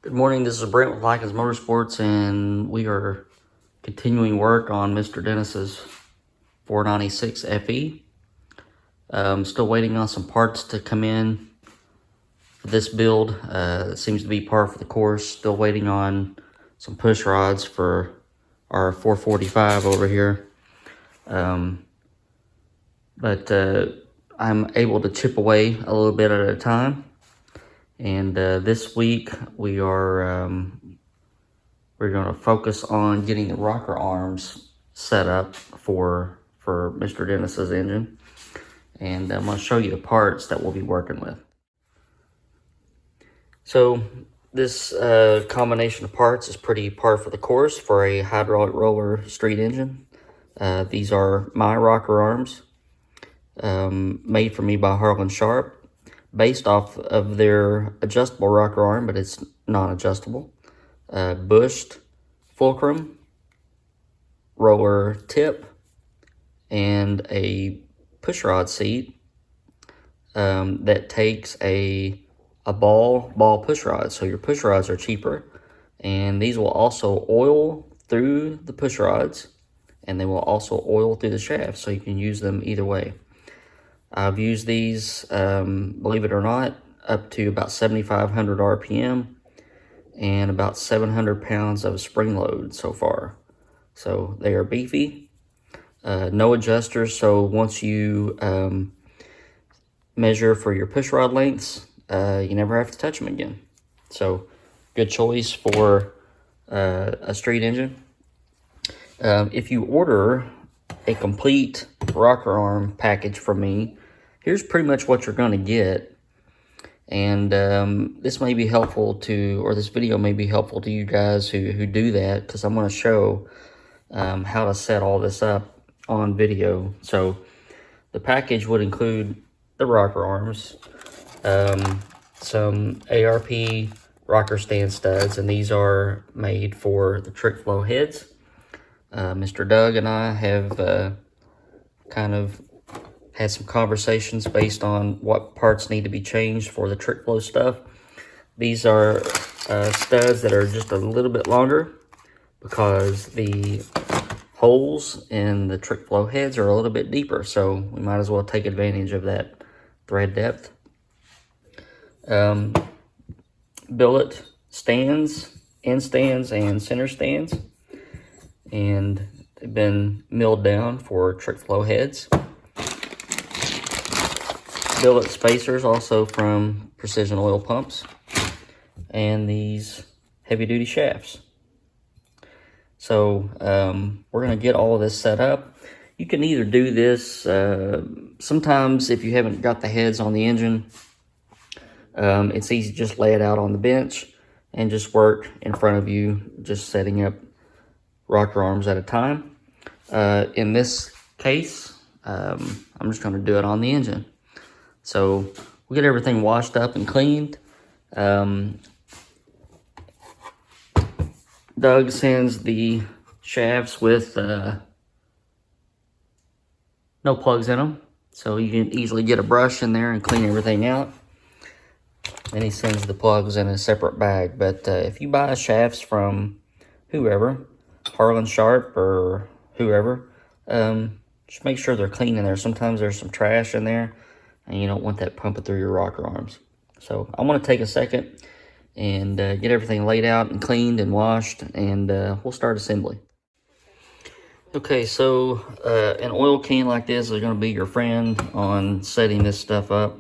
Good morning, this is Brent with Lykins Motorsports, and we are continuing work on Mr. Dennis's 496 FE. Still waiting on some parts to come in for this build. It seems to be par for the course. Still waiting on some push rods for our 445 over here. But I'm able to chip away a little bit at a time. And this week we are we're going to focus on getting the rocker arms set up for Mr. Dennis's engine, and I'm going to show you the parts that we'll be working with. So this combination of parts is pretty par for the course for a hydraulic roller street engine. These are my rocker arms, made for me by Harlan Sharp, based off of their adjustable rocker arm, but it's non-adjustable. Bushed fulcrum, roller tip, and a push rod seat that takes a ball push rod. So your push rods are cheaper, and these will also oil through the push rods, and they will also oil through the shaft, so you can use them either way. I've used these, believe it or not, up to about 7,500 RPM and about 700 pounds of spring load so far. So they are beefy, no adjusters. So once you measure for your push rod lengths, you never have to touch them again. So good choice for a street engine. If you order a complete rocker arm package from me, here's pretty much what you're going to get. And this may be helpful to, or this video may be helpful to you guys who do that, because I'm going to show how to set all this up on video. So the package would include the rocker arms, some ARP rocker stand studs, and these are made for the trick flow heads. Mr. Doug and I have kind of had some conversations based on what parts need to be changed for the trick flow stuff. These are studs that are just a little bit longer because the holes in the trick flow heads are a little bit deeper, so we might as well take advantage of that thread depth. Billet stands, end stands, and center stands, and they've been milled down for trick flow heads. Billet spacers also from Precision Oil Pumps, and these heavy duty shafts. So we're going to get all of this set up. You can either do this, sometimes if you haven't got the heads on the engine, it's easy to just lay it out on the bench and just work in front of you, just setting up rocker arms at a time. In this case, I'm just going to do it on the engine. So we'll get everything washed up and cleaned. Doug sends the shafts with no plugs in them, so you can easily get a brush in there and clean everything out. Then he sends the plugs in a separate bag. But if you buy shafts from whoever, Harlan Sharp or whoever, just make sure they're clean in there. Sometimes there's some trash in there, and you don't want that pumping through your rocker arms. So I'm going to take a second and get everything laid out and cleaned and washed, and we'll start assembly. Okay, so an oil can like this is going to be your friend on setting this stuff up.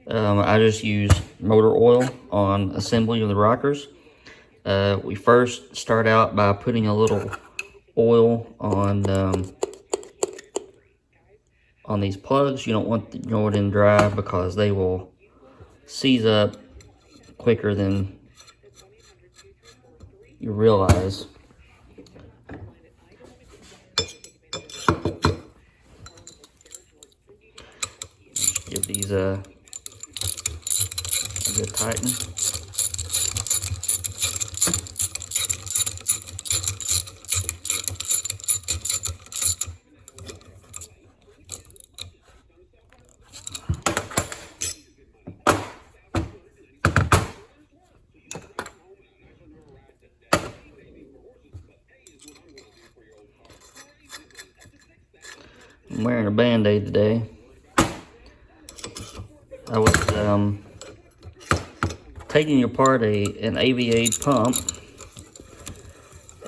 I just use motor oil on assembly of the rockers. We first start out by putting a little oil on these plugs. You don't want to go it in dry because they will seize up quicker than you realize. Give these a good tighten. I'm wearing a Band-Aid today. I was taking apart an AV8 pump,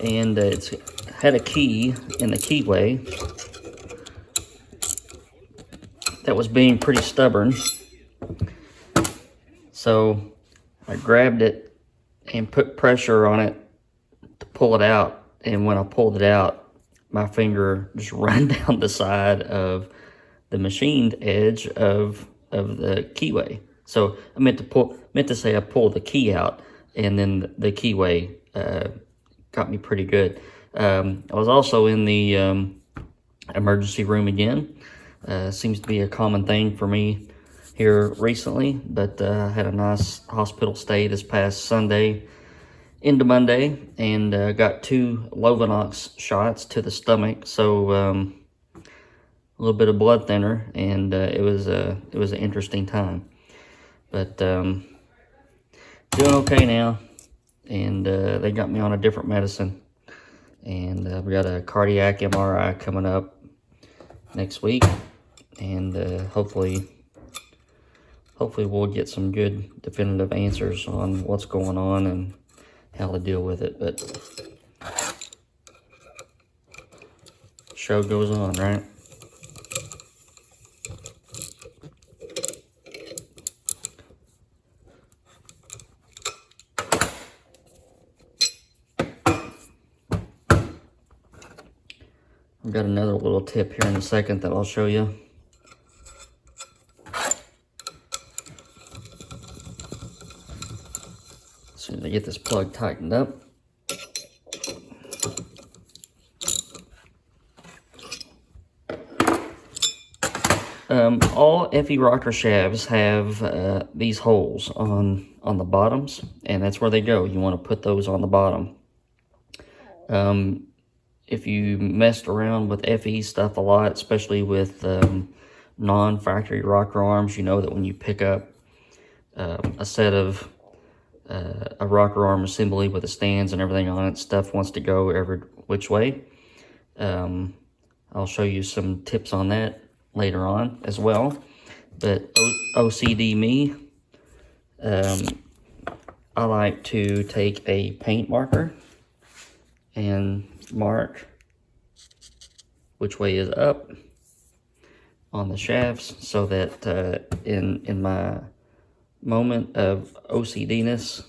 and it's had a key in the keyway that was being pretty stubborn. So I grabbed it and put pressure on it to pull it out, and when I pulled it out, my finger just ran down the side of the machined edge of the keyway. So I meant to say I pulled the key out, and then the keyway got me pretty good. I was also in the emergency room again. Seems to be a common thing for me here recently, but I had a nice hospital stay this past Sunday into Monday, and got 2 Lovenox shots to the stomach. So a little bit of blood thinner, and it was an interesting time. But doing okay now, and they got me on a different medicine, and we got a cardiac MRI coming up next week, and hopefully we'll get some good definitive answers on what's going on and how to deal with it. But show goes on, right? I've got another little tip here in a second that I'll show you. As soon as I get this plug tightened up. All FE rocker shafts have these holes on the bottoms, and that's where they go. You want to put those on the bottom. If you messed around with FE stuff a lot, especially with non-factory rocker arms, you know that when you pick up a set of a rocker arm assembly with the stands and everything on it, stuff wants to go every which way. I'll show you some tips on that later on as well. But OCD me, I like to take a paint marker and mark which way is up on the shafts, so that in my moment of OCD-ness,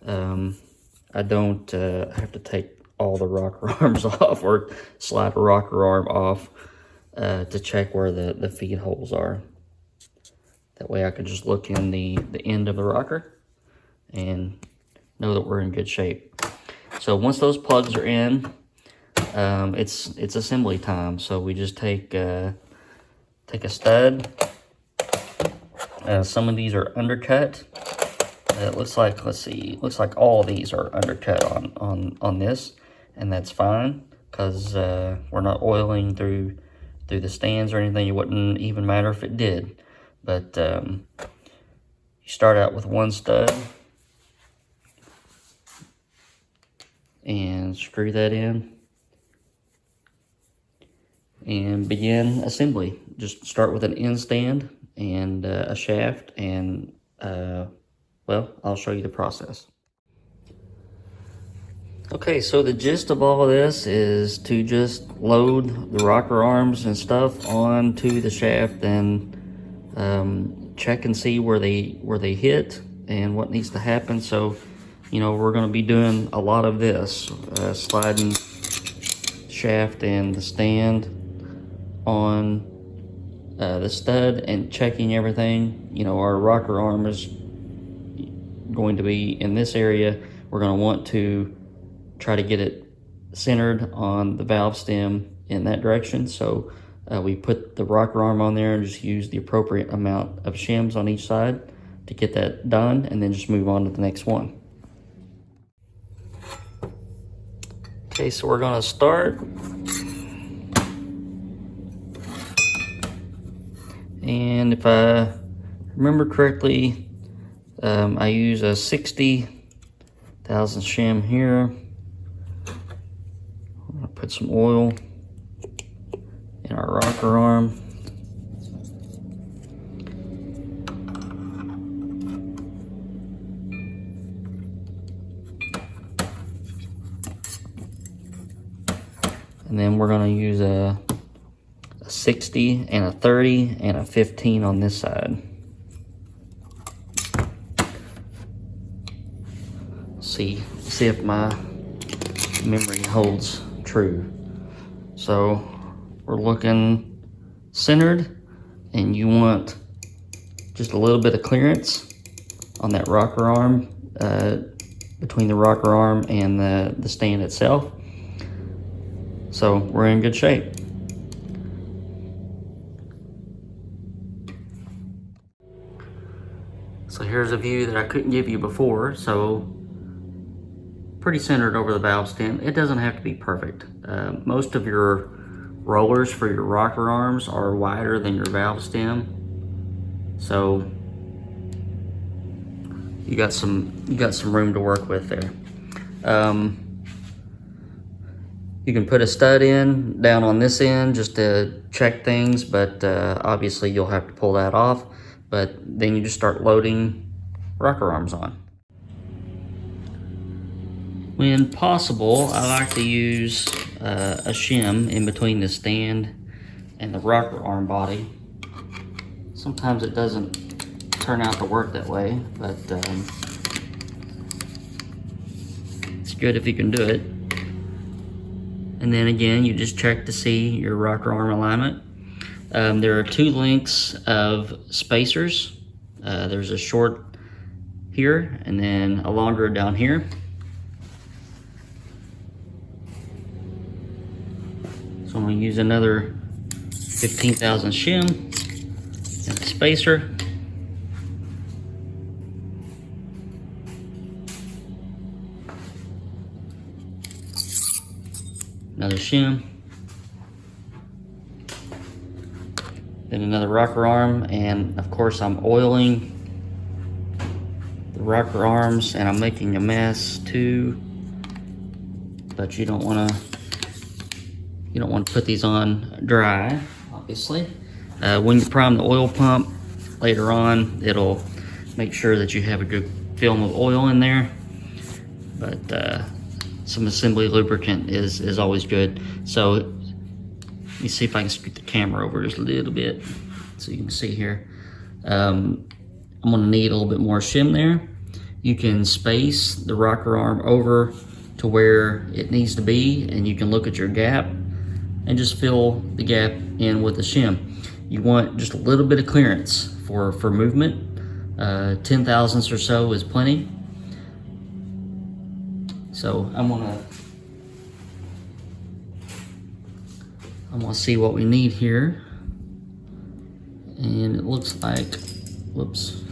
I don't have to take all the rocker arms off or slide a rocker arm off to check where the feed holes are. That way I can just look in the end of the rocker and know that we're in good shape. So once those plugs are in, it's assembly time. So we just take a stud. Some of these are undercut. It looks like, let's see, looks like all of these are undercut on this, and that's fine, because we're not oiling through the stands or anything. It wouldn't even matter if it did. But you start out with one stud and screw that in and begin assembly. Just start with an end stand and a shaft, and well, I'll show you the process. Okay, so the gist of all of this is to just load the rocker arms and stuff onto the shaft, and check and see where they hit and what needs to happen. So, you know, we're going to be doing a lot of this, sliding shaft and the stand on the stud and checking everything. You know, our rocker arm is going to be in this area. We're going to want to try to get it centered on the valve stem in that direction. So we put the rocker arm on there and just use the appropriate amount of shims on each side to get that done, and then just move on to the next one. Okay, so we're going to start. And if I remember correctly, I use a 60,000 shim here. I'm going to put some oil in Taking our rocker arm. And then we're going to use a 60 and a 30 and a 15 on this side. See if my memory holds true. So we're looking centered, and you want just a little bit of clearance on that rocker arm, between the rocker arm and the stand itself. So we're in good shape. So here's a view that I couldn't give you before. So pretty centered over the valve stem. It doesn't have to be perfect. Most of your rollers for your rocker arms are wider than your valve stem. So you got some room to work with there. You can put a stud in down on this end just to check things, but obviously you'll have to pull that off. But then you just start loading rocker arms on. When possible, I like to use a shim in between the stand and the rocker arm body. Sometimes it doesn't turn out to work that way, but it's good if you can do it. And then again, you just check to see your rocker arm alignment. There are 2 lengths of spacers. There's a short here and then a longer down here. So I'm going to use another 15,000 shim and a spacer. Another shim. Then another rocker arm, and of course I'm oiling the rocker arms, and I'm making a mess too. But you don't want to put these on dry, obviously. When you prime the oil pump later on, it'll make sure that you have a good film of oil in there. But some assembly lubricant is always good. So let me see if I can scoot the camera over just a little bit so you can see here. I'm gonna need a little bit more shim there. You can space the rocker arm over to where it needs to be, and you can look at your gap and just fill the gap in with the shim. You want just a little bit of clearance for movement. 10 thousandths or so is plenty. So I'm gonna see what we need here. And it looks like, whoops.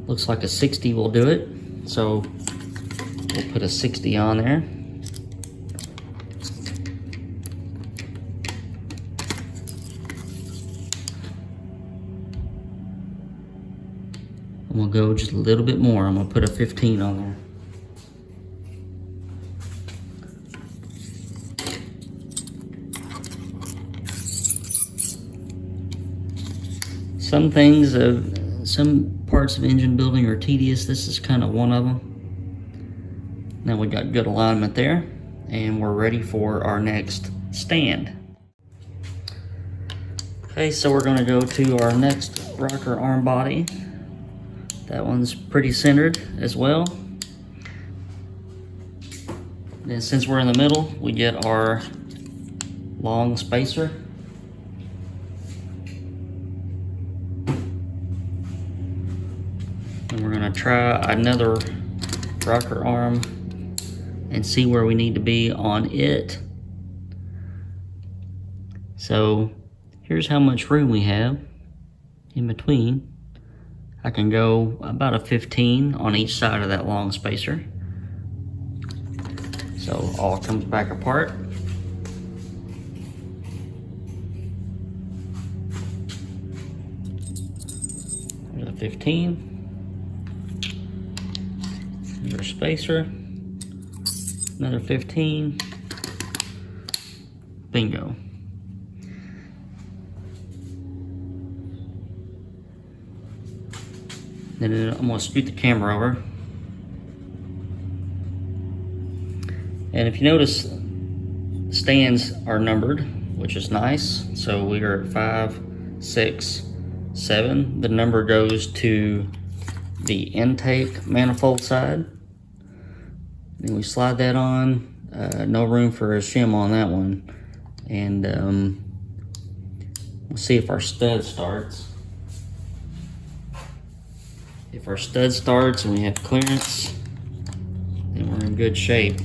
Looks like a 60 will do it. So we'll put a 60 on there. I'm gonna go just a little bit more. I'm gonna put a 15 on there. Some things some parts of engine building are tedious. This is kind of one of them. Now we got good alignment there, and we're ready for our next stand. Okay, so we're gonna go to our next rocker arm body. That one's pretty centered as well. Then since we're in the middle, we get our long spacer. And we're gonna try another rocker arm and see where we need to be on it. So here's how much room we have in between. I can go about a 15 on each side of that long spacer. So all comes back apart. There's a 15. Another spacer. Another 15. Bingo. Then I'm going to scoot the camera over. And if you notice, the stands are numbered, which is nice. So we are at 5, 6, 7. The number goes to the intake manifold side. Then we slide that on. No room for a shim on that one. And we'll see if our stud starts. If our stud starts and we have clearance, then we're in good shape.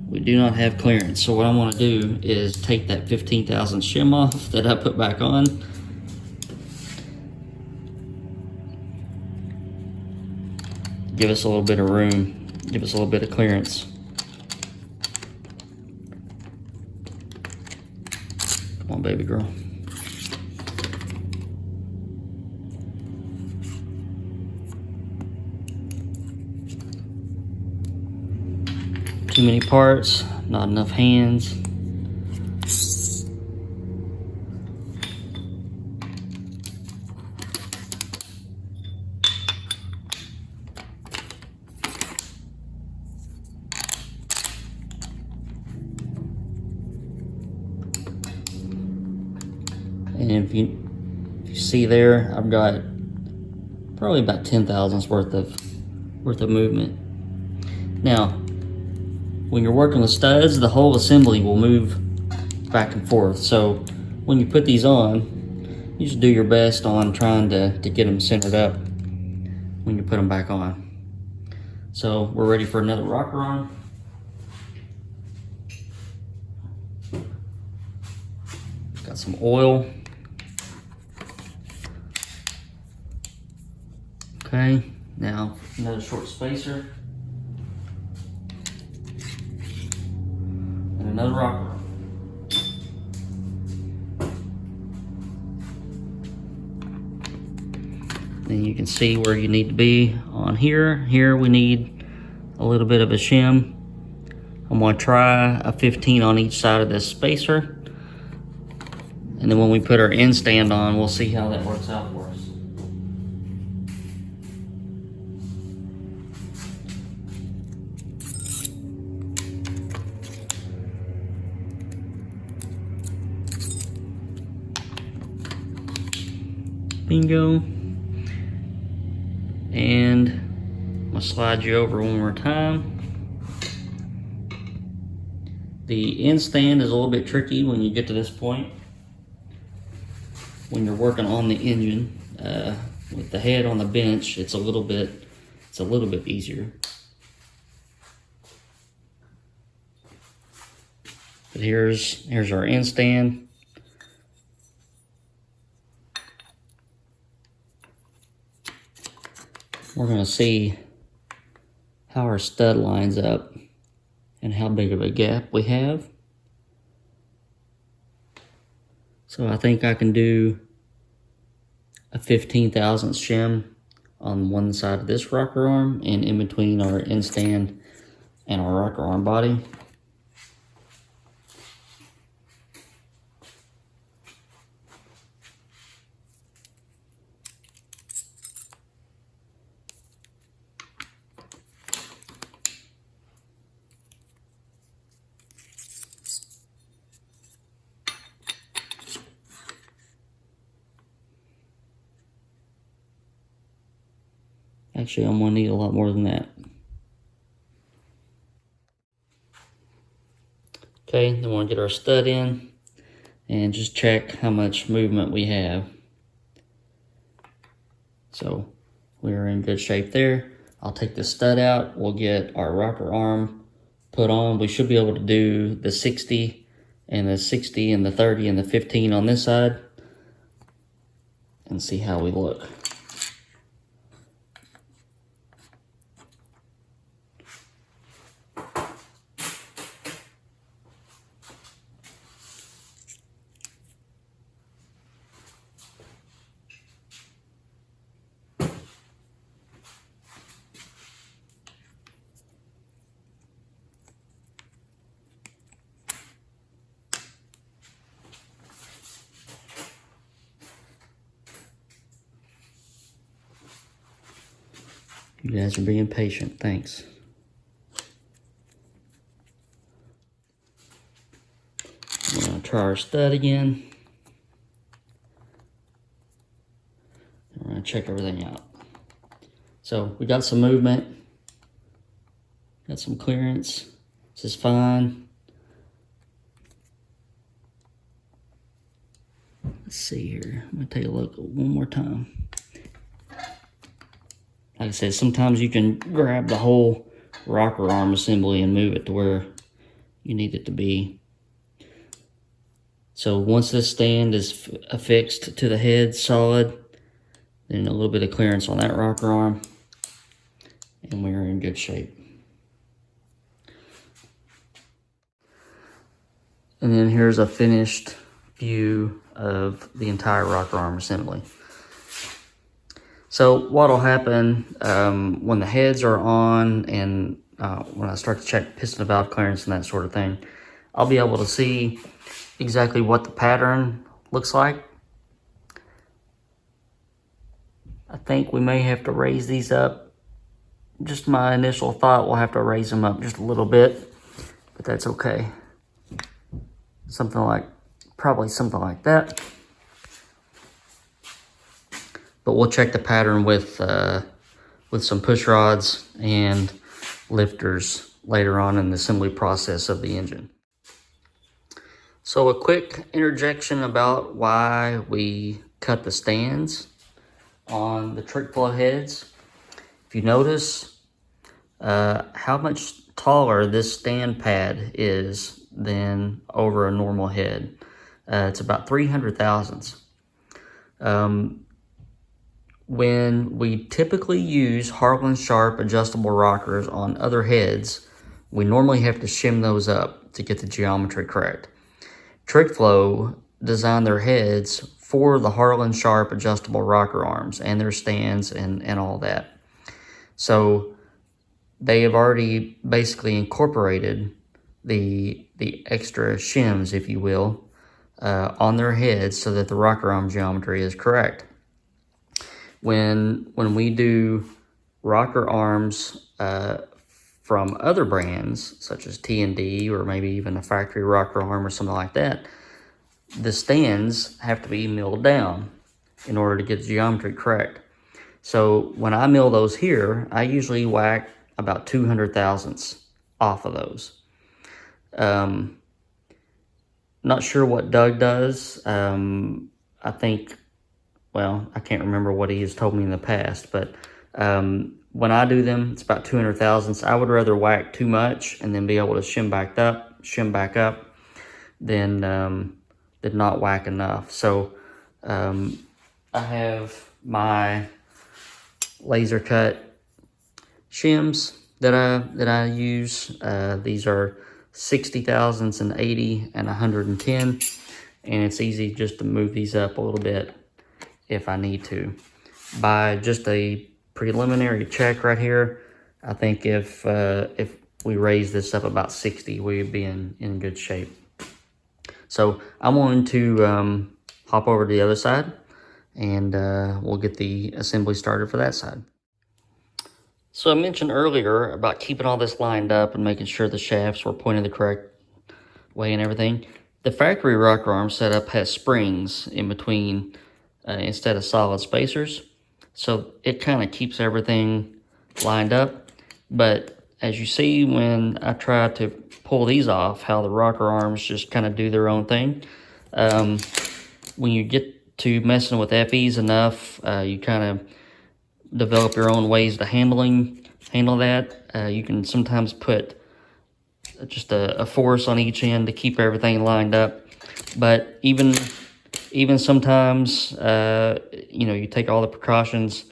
We do not have clearance, so what I want to do is take that 15,000 shim off that I put back on. Give us a little bit of room, give us a little bit of clearance. Come on, baby girl. Too many parts, not enough hands. And if you see there, I've got probably about 10 thousandths worth of movement. Now, when you're working with studs, the whole assembly will move back and forth. So when you put these on, you just do your best on trying to get them centered up when you put them back on. So we're ready for another rocker arm. Got some oil. Okay, now another short spacer. And another rocker. Then you can see where you need to be on here. Here we need a little bit of a shim. I'm going to try a 15 on each side of this spacer. And then when we put our end stand on, we'll see how that works out for us. Bingo. And I'm gonna slide you over one more time. The end stand is a little bit tricky when you get to this point. When you're working on the engine, with the head on the bench, it's a little bit easier. But here's our end stand. We're going to see how our stud lines up and how big of a gap we have. So I think I can do a 15 thousandths shim on one side of this rocker arm and in between our end stand and our rocker arm body. Actually, I'm going to need a lot more than that. Okay, then we'll get our stud in and just check how much movement we have. So we're in good shape there. I'll take the stud out. We'll get our rocker arm put on. We should be able to do the 60 and the 60 and the 30 and the 15 on this side and see how we look. You guys are being patient. Thanks. I'm going to try our stud again. We're going to check everything out. So we got some movement. Got some clearance. This is fine. Let's see here. I'm going to take a look one more time. Like I said, sometimes you can grab the whole rocker arm assembly and move it to where you need it to be. So once this stand is affixed to the head solid, then a little bit of clearance on that rocker arm, and we're in good shape. And then here's a finished view of the entire rocker arm assembly. So what'll happen when the heads are on and when I start to check piston valve clearance and that sort of thing, I'll be able to see exactly what the pattern looks like. I think we may have to raise these up. Just my initial thought, we'll have to raise them up just a little bit, but that's okay. Probably something like that. But we'll check the pattern with some push rods and lifters later on in the assembly process of the engine. So a quick interjection about why we cut the stands on the trick flow heads. If you notice how much taller this stand pad is than over a normal head. It's about 300 thousandths. When we typically use Harlan Sharp adjustable rockers on other heads, we normally have to shim those up to get the geometry correct. TrickFlow designed their heads for the Harlan Sharp adjustable rocker arms and their stands and all that. So they have already basically incorporated the extra shims, if you will, on their heads so that the rocker arm geometry is correct. When we do rocker arms from other brands, such as T&D or maybe even a factory rocker arm or something like that, the stands have to be milled down in order to get the geometry correct. So when I mill those here, I usually whack about 200 thousandths off of those. Not sure what Doug does. I think, well, I can't remember what he has told me in the past, but when I do them, it's about 200 thousandths. I would rather whack too much and then be able to shim back up than not whack enough. So I have my laser cut shims that I use. These are 60 thousandths and 80 and 110, and it's easy just to move these up a little bit if I need to. By just a preliminary check right here, I think if we raise this up about 60, we'd be in good shape. So I'm going to hop over to the other side, and we'll get the assembly started for that side. So I mentioned earlier about keeping all this lined up and making sure the shafts were pointed the correct way and everything. The factory rocker arm setup has springs in between instead of solid spacers. So it kind of keeps everything lined up. But as you see when I try to pull these off, how the rocker arms just kind of do their own thing. When you get to messing with FEs enough, you kind of develop your own ways to handle that. You can sometimes put just a force on each end to keep everything lined up. But even sometimes, you take all the precautions,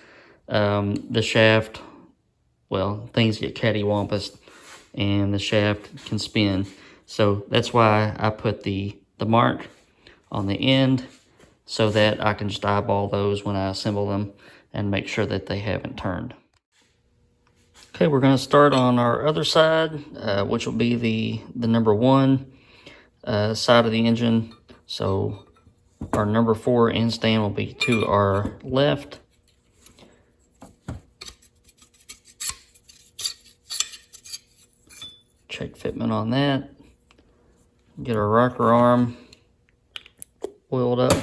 the shaft, well, things get cattywampus and the shaft can spin. So that's why I put the mark on the end so that I can just eyeball those when I assemble them and make sure that they haven't turned. Okay, we're going to start on our other side, which will be the number 1 side of the engine. So our number 4 end stand will be to our left. check fitment on that. Get our rocker arm oiled up.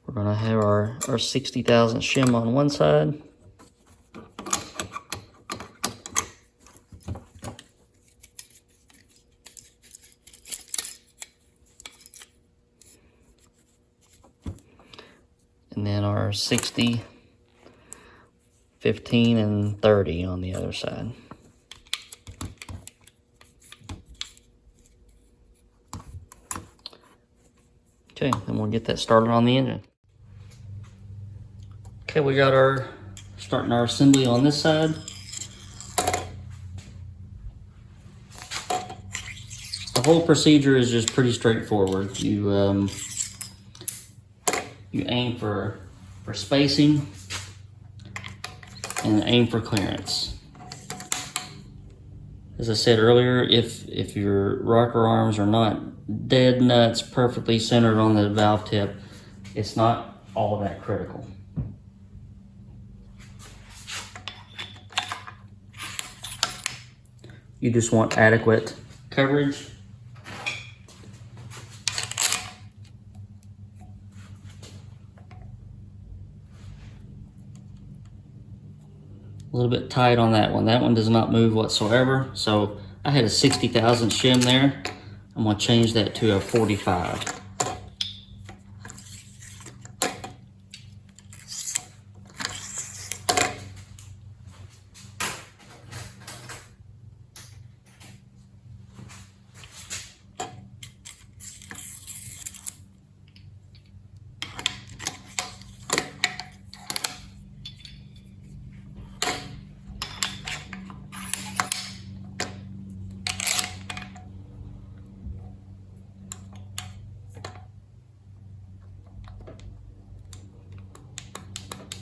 We're gonna have our 60,000 shim on one side. And then our 60, 15, and 30 on the other side. Okay, then we'll get that started on the engine. Okay, we got starting our assembly on this side. The whole procedure is just pretty straightforward. You aim for spacing and aim for clearance. As I said earlier, if your rocker arms are not dead nuts perfectly centered on the valve tip, it's not all that critical. You just want adequate coverage. A little bit tight on that one. That one does not move whatsoever. So I had a 60,000 shim there. I'm gonna change that to a 45.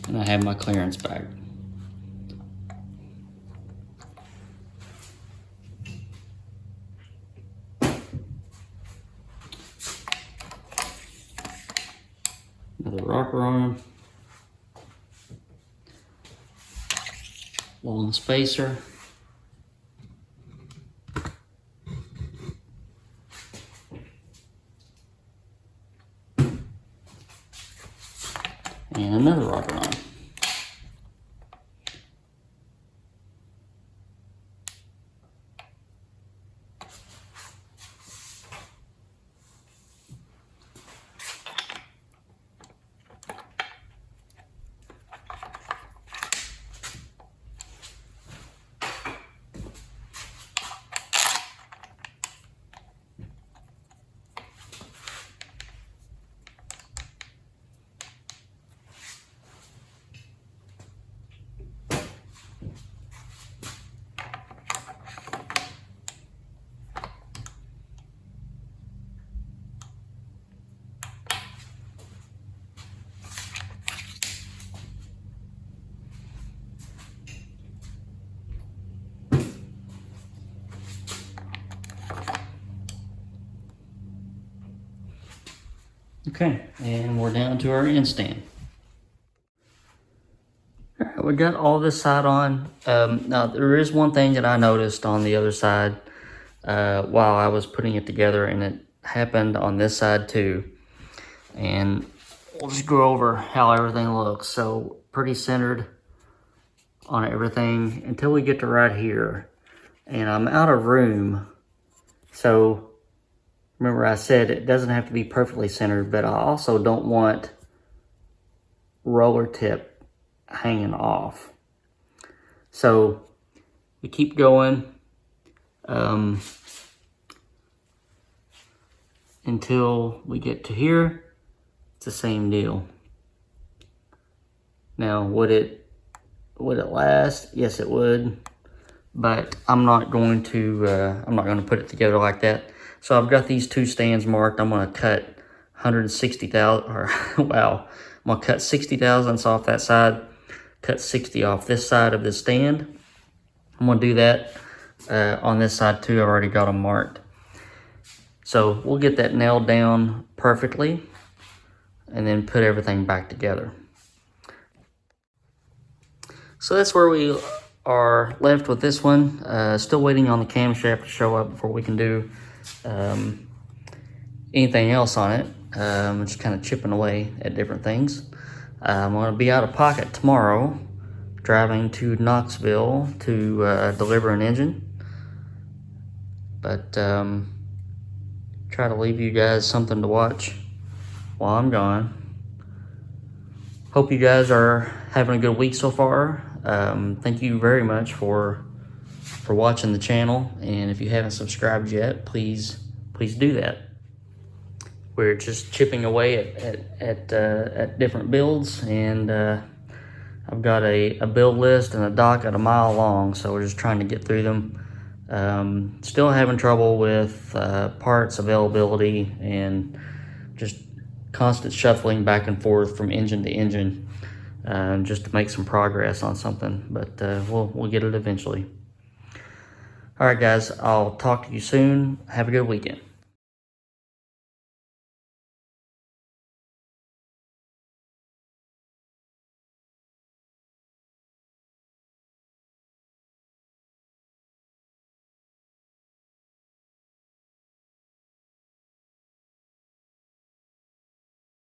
And I have my clearance back. Another rocker arm. Long spacer. And another rocker arm. Okay, and we're down to our end stand. All right, we got all this side on. Now, there is one thing that I noticed on the other side while I was putting it together, and it happened on this side too. And we'll just go over how everything looks. So, pretty centered on everything until we get to right here. And I'm out of room. So, remember I said it doesn't have to be perfectly centered, but I also don't want roller tip hanging off. So we keep going until we get to here. It's the same deal. Now, would it last? Yes, it would. But I'm not going to put it together like that. So I've got these two stands marked. I'm going to cut 160,000, or wow, I'm going to cut 60 thousandths off that side, cut 60 off this side of the stand. I'm going to do that on this side too. I've already got them marked. So we'll get that nailed down perfectly and then put everything back together. So that's where we are left with this one. Still waiting on the camshaft to show up before we can do anything else on it. Just kind of chipping away at different things. I'm going to be out of pocket tomorrow, driving to Knoxville to deliver an engine. But try to leave you guys something to watch while I'm gone. Hope you guys are having a good week so far. Thank you very much for watching the channel, and if you haven't subscribed yet, please do that. We're just chipping away at different builds, and I've got a build list and a docket a mile long, so we're just trying to get through them. Still having trouble with parts availability and just constant shuffling back and forth from engine to engine, just to make some progress on something, but we'll get it eventually. All right, guys, I'll talk to you soon. Have a good weekend.